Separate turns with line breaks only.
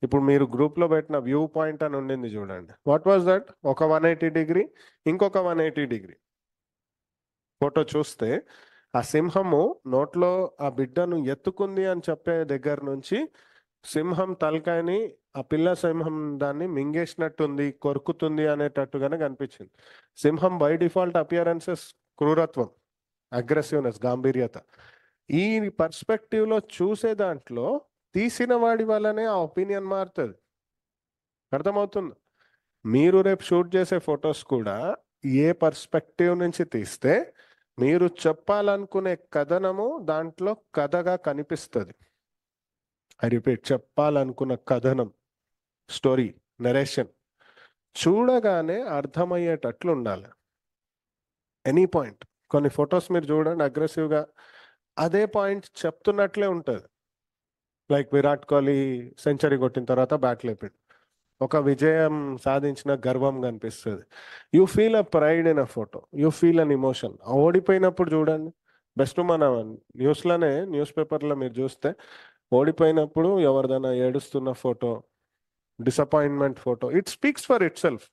ఇప్పుడు మీరు గ్రూప్లో పెట్టిన వ్యూ పాయింట్ అని ఉండింది చూడండి. What was that? ఒక 180 డిగ్రీ, ఇంకొక 180 డిగ్రీ ఫోటో చూస్తే ఆ సింహము నోట్లో ఆ బిడ్డను ఎత్తుకుంది అని చెప్పే దగ్గర నుంచి సింహం తలకాయని ఆ పిల్ల సింహం దాన్ని మింగేసినట్టుంది, కొరుకుతుంది అనేటట్టుగానే కనిపించింది. సింహం బై డిఫాల్ట్ అపియరెన్సెస్ క్రూరత్వం, అగ్రెసివ్నెస్, గాంభీర్యత. ఈ పర్స్పెక్టివ్లో చూసే దాంట్లో తీసిన వాడి వల్లనే ఆ ఒపీనియన్ మారుతుంది. అర్థమవుతుంది? మీరు రేపు షూట్ చేసే ఫొటోస్ కూడా ఏ పర్స్పెక్టివ్ నుంచి తీస్తే మీరు చెప్పాలనుకునే కథనము దాంట్లో కథగా కనిపిస్తుంది. ఐ రిపీట్, చెప్పాలనుకున్న కథనం, స్టోరీ, నరేషన్ చూడగానే అర్థమయ్యేటట్లు ఉండాలి. Any point. కొన్ని ఫొటోస్ మీరు చూడండి, అగ్రెసివ్గా అదే పాయింట్ చెప్తున్నట్లే ఉంటుంది. లైక్ విరాట్ కోహ్లీ సెంచరీ కొట్టిన తర్వాత బ్యాట్ లేపాడు, ఒక విజయం సాధించిన గర్వం కనిపిస్తుంది. You feel a pride in a photo, you feel an emotion. ఓడిపోయినప్పుడు చూడండి, బెస్ట్ మన న్యూస్లోనే, న్యూస్ పేపర్లో మీరు చూస్తే ఓడిపోయినప్పుడు ఎవరిదైనా ఏడుస్తున్న photo, disappointment photo, it speaks for it self.